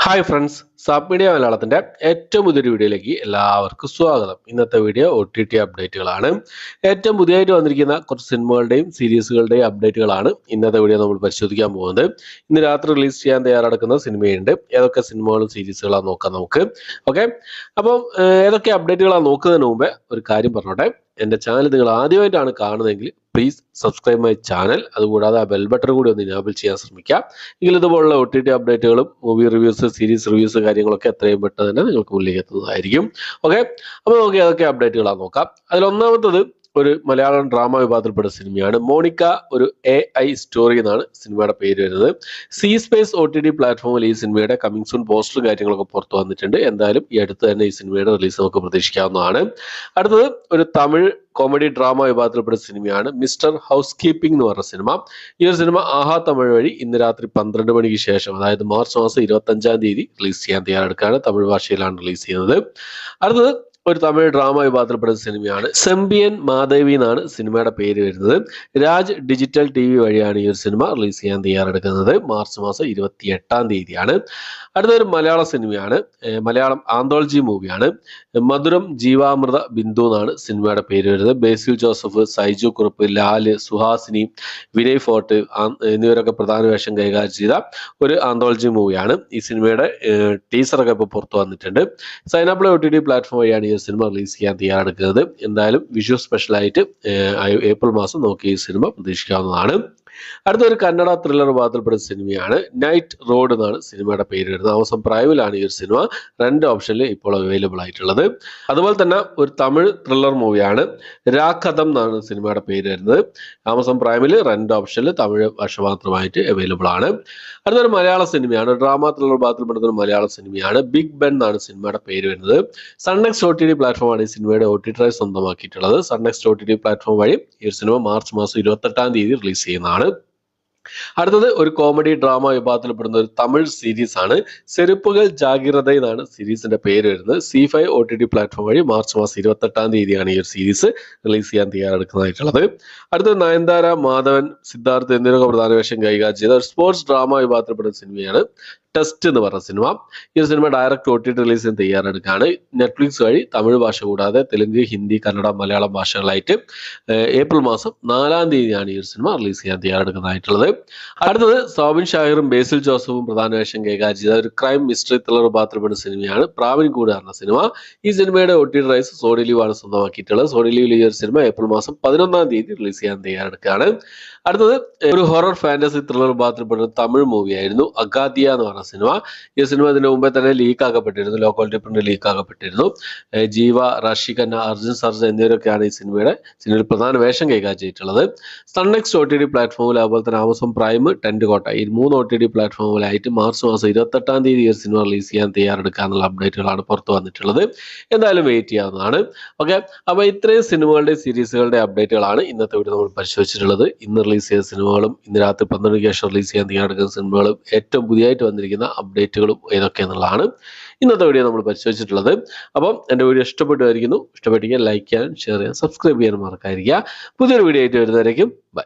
Hi friends, sap media മലയാളത്തിന്റെ ഏറ്റവും പുതിയൊരു വീഡിയോയിലേക്ക് എല്ലാവർക്കും സ്വാഗതം. ഇന്നത്തെ വീഡിയോ OTT അപ്ഡേറ്റുകളാണ്. ഏറ്റവും പുതിയതായിട്ട് വന്നിരിക്കുന്ന കുറച്ച് സിനിമകളുടെയും സീരീസുകളുടെയും അപ്ഡേറ്റുകളാണ് ഇന്നത്തെ വീഡിയോ നമ്മൾ പരിശോധിക്കാൻ പോകുന്നത്. ഇന്ന് രാത്രി റിലീസ് ചെയ്യാൻ തയ്യാറെടുക്കുന്ന സിനിമയുണ്ട്. ഏതൊക്കെ സിനിമകളും സീരീസുകളാണ് നോക്കാം നമുക്ക്. ഓക്കെ, അപ്പം ഏതൊക്കെ അപ്ഡേറ്റുകളാണ് നോക്കുന്നതിന് മുമ്പേ ഒരു കാര്യം പറഞ്ഞോട്ടെ. എൻ്റെ ചാനൽ നിങ്ങൾ ആദ്യമായിട്ടാണ് കാണുന്നതെങ്കിൽ പ്ലീസ് സബ്സ്ക്രൈബ് മൈ ചാനൽ. അതുകൂടാതെ ആ ബെൽ ബട്ടൺ കൂടി ഒന്ന് ഇനാബിൾ ചെയ്യാൻ ശ്രമിക്കാം. എങ്കിൽ ഇതുപോലുള്ള OTT അപ്ഡേറ്റുകളും മൂവി റിവ്യൂസ്, സീരീസ് റിവ്യൂസ് കാര്യങ്ങളൊക്കെ എത്രയും പെട്ടെന്ന് തന്നെ നിങ്ങൾക്ക് മുന്നിലേക്ക് എത്തുന്നതായിരിക്കും. ഓക്കെ, അപ്പോൾ നമുക്ക് ഏതൊക്കെ അപ്ഡേറ്റുകളാണ് നോക്കാം. അതിലൊന്നാമത്തത് ഒരു മലയാളം ഡ്രാമ വിഭാഗത്തിൽപ്പെട്ട സിനിമയാണ് മോണിക്ക. ഒരു AI സ്റ്റോറി എന്നാണ് സിനിമയുടെ പേര് വരുന്നത്. സി സ്പേസ് OTT പ്ലാറ്റ്ഫോമിൽ ഈ സിനിമയുടെ കമ്മിങ് സൂൺ പോസ്റ്റർ കാര്യങ്ങളൊക്കെ പുറത്തു വന്നിട്ടുണ്ട്. എന്തായാലും ഈ അടുത്ത് തന്നെ ഈ സിനിമയുടെ റിലീസ് നമുക്ക് പ്രതീക്ഷിക്കാവുന്നതാണ്. അടുത്തത് ഒരു തമിഴ് കോമഡി ഡ്രാമ വിഭാഗത്തിൽപ്പെട്ട സിനിമയാണ് മിസ്റ്റർ ഹൗസ് കീപ്പിംഗ് എന്ന് പറഞ്ഞ സിനിമ. ഈ ഒരു സിനിമ ആഹാ തമിഴ് വഴി ഇന്ന് രാത്രി 12 മണിക്ക് ശേഷം, അതായത് മാർച്ച് മാസം 25-ാം തീയതി റിലീസ് ചെയ്യാൻ തയ്യാറെടുക്കുകയാണ്. തമിഴ് ഭാഷയിലാണ് റിലീസ് ചെയ്യുന്നത്. അടുത്തത് ഒരു തമിഴ് ഡ്രാമ വിഭാഗത്തിൽപ്പെടുന്ന സിനിമയാണ് സെമ്പിയൻ മാധവി എന്നാണ് സിനിമയുടെ പേര് വരുന്നത്. രാജ് ഡിജിറ്റൽ TV വഴിയാണ് ഈ ഒരു സിനിമ റിലീസ് ചെയ്യാൻ തയ്യാറെടുക്കുന്നത്. മാർച്ച് മാസം 28-ാം തീയതിയാണ്. അടുത്തൊരു മലയാള സിനിമയാണ്, മലയാളം ആന്തോളജി മൂവിയാണ്. മധുരം ജീവാമൃത ബിന്ദു എന്നാണ് സിനിമയുടെ പേര് വരുന്നത്. ബേസിൽ ജോസഫ്, സൈജു കുറുപ്പ്, ലാല്, സുഹാസിനി, വിനയ് ഫോർട്ട് എന്നിവരൊക്കെ പ്രധാന വേഷം കൈകാര്യം ചെയ്ത ഒരു ആന്തോളജി മൂവിയാണ്. ഈ സിനിമയുടെ ടീസറൊക്കെ ഇപ്പോൾ പുറത്തു വന്നിട്ടുണ്ട്. സൈനാപ്ലേ OTT പ്ലാറ്റ്ഫോം വഴിയാണ് ഈ സിനിമ റിലീസ് ചെയ്യാൻ തയ്യാറെടുക്കുന്നത്. എന്തായാലും വിഷു സ്പെഷ്യലായിട്ട് ഏപ്രിൽ മാസം നമുക്ക് ഈ സിനിമ പ്രതീക്ഷിക്കാവുന്നതാണ്. അടുത്തൊരു കന്നഡ ത്രില്ലർ വിഭാഗത്തിൽപ്പെടുന്ന സിനിമയാണ് നൈറ്റ് റോഡ് എന്നാണ് സിനിമയുടെ പേര് വരുന്നത്. ആമസോൺ പ്രൈമിലാണ് ഈ ഒരു സിനിമ 2 ഓപ്ഷനിൽ ഇപ്പോൾ അവൈലബിൾ ആയിട്ടുള്ളത്. അതുപോലെ തന്നെ ഒരു തമിഴ് ത്രില്ലർ മൂവിയാണ് രാഖതം എന്നാണ് സിനിമയുടെ പേര് വരുന്നത്. ആമസോൺ പ്രൈമിൽ 2 ഓപ്ഷനിൽ തമിഴ് ഭാഷ മാത്രമായിട്ട് അവൈലബിൾ ആണ്. അടുത്തൊരു മലയാള സിനിമയാണ്, ഡ്രാമ ത്രില്ലർ വിഭാഗത്തിൽപ്പെടുന്ന ഒരു മലയാള സിനിമയാണ് ബിഗ് ബെൻ എന്നാണ് സിനിമയുടെ പേര് വരുന്നത്. സൺനെക്സ്റ്റ് OTT പ്ലാറ്റ്ഫോമാണ് ഈ സിനിമയുടെ OTT റൈറ്റ്സ് സ്വന്തമാക്കിയിട്ടുള്ളത്. സൺനെക്സ്റ്റ് OTT പ്ലാറ്റ്ഫോം വഴി ഈ ഒരു സിനിമ മാർച്ച് മാസം 28-ാം തീയതി റിലീസ് ചെയ്യുന്നതാണ്. അടുത്തത് ഒരു കോമഡി ഡ്രാമ വിഭാഗത്തിൽപ്പെടുന്ന ഒരു തമിഴ് സീരീസ് ആണ് സെരുപ്പുകൾ ജാഗ്രത എന്നാണ് സീരീസിന്റെ പേര് വരുന്നത്. C5 OTT പ്ലാറ്റ്ഫോം വഴി മാർച്ച് മാസം 28-ാം തീയതിയാണ് ഈ ഒരു സീരീസ് റിലീസ് ചെയ്യാൻ തയ്യാറെടുക്കുന്നതായിട്ടുള്ളത്. അടുത്തത് നയൻതാര, മാധവൻ, സിദ്ധാർത്ഥ് എന്നിവരൊക്കെ പ്രധാന വേഷം കൈകാര്യം ചെയ്ത ഒരു സ്പോർട്സ് ഡ്രാമ വിഭാഗത്തിൽപ്പെടുന്ന സിനിമയാണ് ടെസ്റ്റ് എന്ന് പറഞ്ഞ സിനിമ. ഈ ഒരു സിനിമ ഡയറക്റ്റ് OTT റിലീസ് ചെയ്യാൻ തയ്യാറെടുക്കുകയാണ്. നെറ്റ്ഫ്ലിക്സ് വഴി തമിഴ് ഭാഷ കൂടാതെ തെലുങ്ക്, ഹിന്ദി, കന്നഡ, മലയാളം ഭാഷകളായിട്ട് ഏപ്രിൽ മാസം 4-ാം തീയതിയാണ് ഈ ഒരു സിനിമ റിലീസ് ചെയ്യാൻ തയ്യാറെടുക്കുന്നതായിട്ടുള്ളത്. അടുത്തത് സോബിൻ ഷാഹിറും ബേസിൽ ജോസഫും പ്രധാന വേഷം കൈകാര്യം ചെയ്ത ഒരു ക്രൈം മിസ്റ്ററി ത്രില്ലർ വിഭാഗത്തിൽപ്പെടുന്ന സിനിമയാണ് പ്രാവിൻകൂട് എന്ന സിനിമ. ഈ സിനിമയുടെ OTT റൈറ്റ്സ് സോണി ലീവ് ആണ് സ്വന്തമാക്കിയിട്ടുള്ളത്. സോണി ലീവിൽ ഈ ഒരു സിനിമ ഏപ്രിൽ മാസം 11-ാം തീയതി റിലീസ് ചെയ്യാൻ തയ്യാറെടുക്കുകയാണ്. അടുത്തത് ഒരു ഹൊറർ ഫാന്റസി ത്രില്ലർ വിഭാഗത്തിൽപ്പെടുന്ന തമിഴ് മൂവിയായിരുന്നു അഗാദിയ എന്ന് പറഞ്ഞ സിനിമ. ഈ സിനിമ ഇതിനു മുമ്പേ തന്നെ ലീക്ക് ആക്കപ്പെട്ടിരുന്നു, ലോ ക്വാളിറ്റി പ്രിന്റ് ലീക്ക് ആക്കപ്പെട്ടിരുന്നു. ജീവ, റാഷി ഖന്ന, അർജുൻ സർജ എന്നിവരൊക്കെയാണ് ഈ സിനിമയിൽ പ്രധാന വേഷം കൈകാര്യം ചെയ്തിട്ടുള്ളത്. സൺനെക്സ്റ്റ് OTT പ്ലാറ്റ്ഫോമിൽ, അതുപോലെ തന്നെ ആമസോൺ പ്രൈം, ടെന്റ് കോട്ട ഈ 3 OTT പ്ലാറ്റ്ഫോമുകളായിട്ട് മാർച്ച് മാസം 28-ാം തീയതി ഈ സിനിമ റിലീസ് ചെയ്യാൻ തയ്യാറെടുക്കാനുള്ള അപ്ഡേറ്റുകളാണ് പുറത്തു വന്നിട്ടുള്ളത്. എന്തായാലും വെയിറ്റ് ചെയ്യാവുന്നതാണ്. ഓക്കെ, അപ്പോൾ ഇത്രയും സിനിമകളുടെ സീരീസുകളുടെ അപ്ഡേറ്റുകളാണ് ഇന്നത്തെ വീഡിയോ നമ്മൾ പരിശോധിച്ചിട്ടുള്ളത്. ഇന്ന് റിലീസ് ചെയ്ത സിനിമകളും ഇന്ന് രാത്രി 12 മണിക്ക് ശേഷം റിലീസ് ചെയ്യാൻ തയ്യാറെടുക്കുന്ന സിനിമകളും ഏറ്റവും പുതിയതായിട്ട് വന്നിരിക്കുന്ന അപ്ഡേറ്റുകളും ഏതൊക്കെ എന്നുള്ളതാണ് ഇന്നത്തെ വീഡിയോ നമ്മൾ പരിശോധിച്ചിട്ടുള്ളത്. അപ്പം എൻ്റെ വീഡിയോ ഇഷ്ടപ്പെട്ടുമായിരിക്കുന്നു. ഇഷ്ടപ്പെട്ടെങ്കിൽ ലൈക്ക് ചെയ്യാനും ഷെയർ ചെയ്യാനും സബ്സ്ക്രൈബ് ചെയ്യാനും മറക്കാതിരിക്കുക. പുതിയൊരു വീഡിയോ ആയിട്ട് വരുന്നതായിരിക്കും. ബൈ.